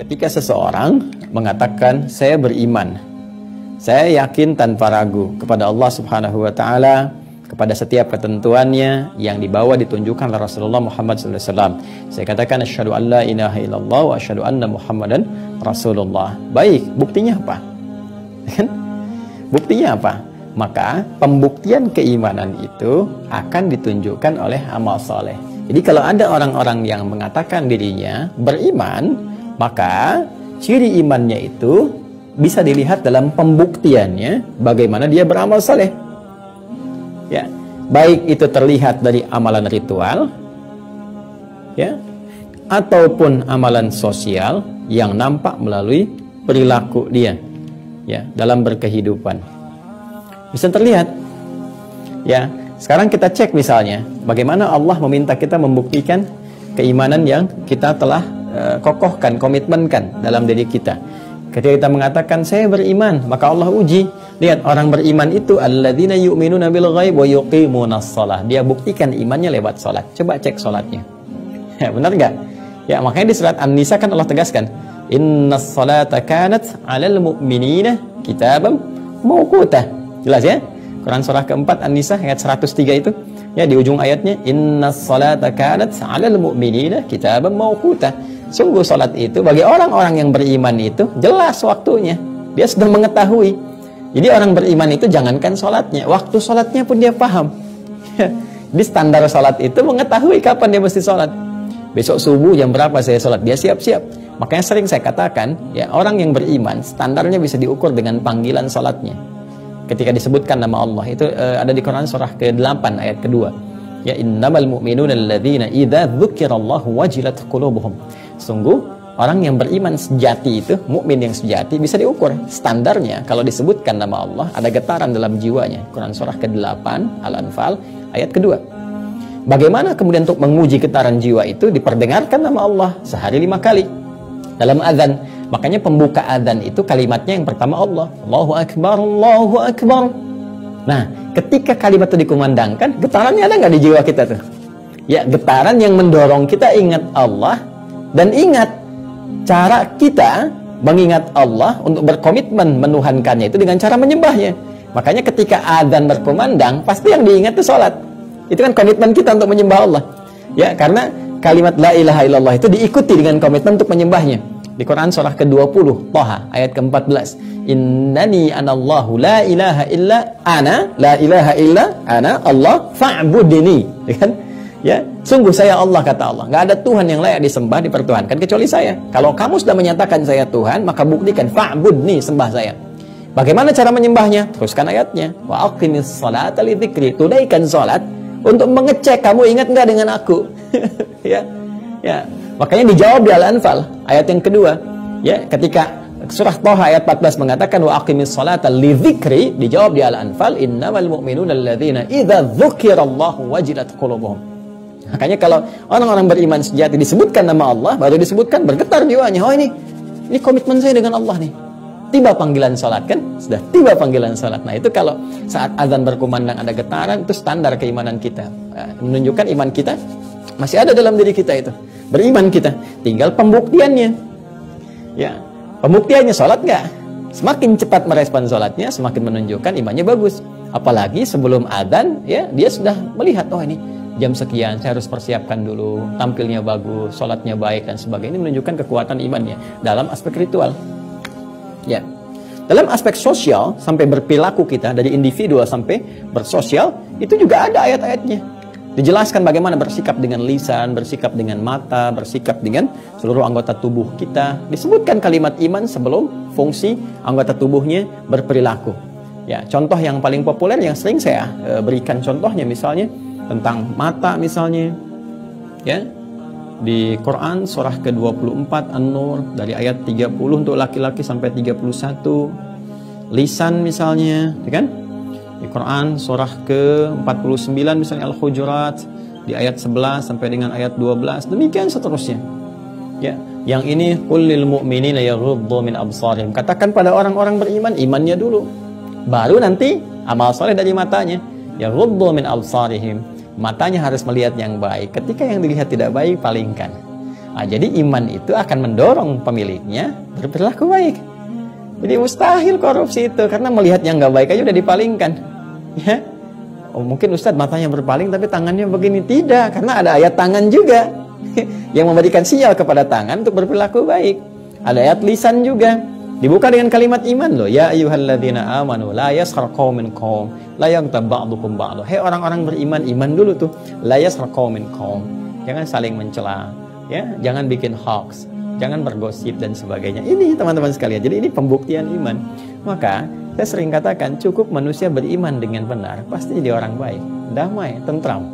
Ketika seseorang mengatakan saya beriman, saya yakin tanpa ragu kepada Allah Subhanahu wa taala, kepada setiap ketentuannya yang dibawa ditunjukkan oleh Rasulullah Muhammad SAW. Saya katakan asyhadu an la ilaha illallah wa asyhadu anna Muhammadan Rasulullah. Baik, buktinya apa? Buktinya apa? Maka pembuktian keimanan itu akan ditunjukkan oleh amal soleh. Jadi kalau ada orang-orang yang mengatakan dirinya beriman, maka ciri imannya itu bisa dilihat dalam pembuktiannya bagaimana dia beramal soleh. Ya, baik itu terlihat dari amalan ritual, ya, ataupun amalan sosial yang nampak melalui perilaku dia, ya, dalam berkehidupan. Bisa terlihat, ya. Sekarang kita cek misalnya bagaimana Allah meminta kita membuktikan keimanan yang kita telah kokohkan, komitmenkan dalam diri kita. Ketika kita mengatakan saya beriman, maka Allah uji. Lihat, orang beriman itu alladzina yu'minuna bil ghaib wa yuqimunas shalah. Dia buktikan imannya lewat salat. Coba cek salatnya. Ya, benar enggak? Ya, makanya di surat An-Nisa kan Allah tegaskan, innas salata kanat 'alal mu'minina kitaban mawqutah. Jelas ya? Quran surah keempat An-Nisa ayat 103 itu. Ya, di ujung ayatnya innas salata kanat 'alal mu'minina kitaban mawqutah. Sungguh salat itu bagi orang-orang yang beriman itu jelas waktunya. Dia sudah mengetahui. Jadi orang beriman itu jangankan salatnya, waktu salatnya pun dia paham. Di standar salat itu mengetahui kapan dia mesti salat. Besok subuh jam berapa saya salat, dia siap-siap. Makanya sering saya katakan, ya, orang yang beriman standarnya bisa diukur dengan panggilan salatnya. Ketika disebutkan nama Allah itu ada di Quran surah ke-8 ayat kedua. Ya, innamal mu'minuna alladzina idza dzukirallahu wajilat qulubuhum. Sungguh orang yang beriman sejati itu, mukmin yang sejati bisa diukur standarnya. Kalau disebutkan nama Allah ada getaran dalam jiwanya. Quran surah ke-8 Al-Anfal ayat kedua. Bagaimana kemudian untuk menguji getaran jiwa itu? Diperdengarkan nama Allah sehari 5 kali dalam azan. Makanya pembuka adzan itu kalimatnya yang pertama Allah. Allahu Akbar, Allahu Akbar. Nah, ketika kalimat itu dikumandangkan, getarannya ada nggak di jiwa kita tuh? Ya, getaran yang mendorong kita ingat Allah. Dan ingat, cara kita mengingat Allah untuk berkomitmen menuhankannya itu dengan cara menyembahnya. Makanya ketika adzan berkumandang, pasti yang diingat itu sholat. Itu kan komitmen kita untuk menyembah Allah. Ya, karena kalimat la ilaha illallah itu diikuti dengan komitmen untuk menyembahnya. Di Quran surah ke-20 Thaha ayat ke-14, innani anallahu la ilaha illa ana, la ilaha illa ana Allah fa'budni. Kan? Ya, sungguh saya Allah, kata Allah, nggak ada Tuhan yang layak disembah, dipertuhankan kecuali saya. Kalau kamu sudah menyatakan saya Tuhan, maka buktikan fa'budni, sembah saya. Bagaimana cara menyembahnya? Teruskan ayatnya. Wa aqimis salata li dzikri. Tunaikan salat untuk mengecek kamu ingat nggak dengan aku. Ya. Ya. Makanya dijawab di Al-Anfal ayat yang kedua. Ya, ketika surah Thaha ayat 14 mengatakan wa aqimis salata li dzikri, dijawab di Al-Anfal innamal mu'minuna alladzina idza dzukirallahu wajilat qulubuhum. Makanya kalau orang-orang beriman sejati disebutkan nama Allah, baru disebutkan bergetar jiwanya. Oh, ini komitmen saya dengan Allah nih. Tiba panggilan salat, kan? Sudah tiba panggilan salat. Nah, itu kalau saat azan berkumandang ada getaran, itu standar keimanan kita. Menunjukkan iman kita masih ada dalam diri kita itu. Beriman kita, tinggal pembuktiannya. Ya, pembuktiannya salat nggak? Semakin cepat merespon salatnya, semakin menunjukkan imannya bagus. Apalagi sebelum azan, ya, dia sudah melihat, oh ini jam sekian, saya harus persiapkan dulu, tampilnya bagus, salatnya baik dan sebagainya. Ini menunjukkan kekuatan imannya dalam aspek ritual. Ya, dalam aspek sosial sampai berperilaku kita dari individual sampai bersosial itu juga ada ayat-ayatnya. Dijelaskan bagaimana bersikap dengan lisan, bersikap dengan mata, bersikap dengan seluruh anggota tubuh kita. Disebutkan kalimat iman sebelum fungsi anggota tubuhnya berperilaku. Ya, contoh yang paling populer yang sering saya berikan contohnya misalnya tentang mata misalnya. Ya. Di Quran surah ke-24 An-Nur dari ayat 30 untuk laki-laki sampai 31. Lisan misalnya, ya kan? Di Quran surah ke-49 misalnya Al-Hujurat di ayat 11 sampai dengan ayat 12. Demikian seterusnya. Ya, yang ini qul lil mu'minina yaghuddu min absarihim. Katakan pada orang-orang beriman imannya dulu. Baru nanti amal soleh dari matanya. Yaghuddu min absarihim. Matanya harus melihat yang baik. Ketika yang dilihat tidak baik, palingkan. Nah, jadi iman itu akan mendorong pemiliknya berperilaku baik. Jadi mustahil korupsi itu, karena melihat yang nggak baik aja udah dipalingkan. Ya, oh, mungkin Ustadz matanya berpaling tapi tangannya begini. Tidak, karena ada ayat tangan juga yang memberikan sinyal kepada tangan untuk berperilaku baik. Ada ayat lisan juga, dibuka dengan kalimat iman loh. Ya ayyuhalladzina amanu la yaskhar qaumin qaum la yaghtab ba'dukum ba'd. Hei orang-orang beriman, iman dulu tuh. La yaskhar qaumin qaum. Jangan saling mencela, ya, jangan bikin hoax, jangan bergosip dan sebagainya. Ini teman-teman sekalian, jadi ini pembuktian iman. Maka saya sering katakan, cukup manusia beriman dengan benar, pasti jadi orang baik, damai, tentram.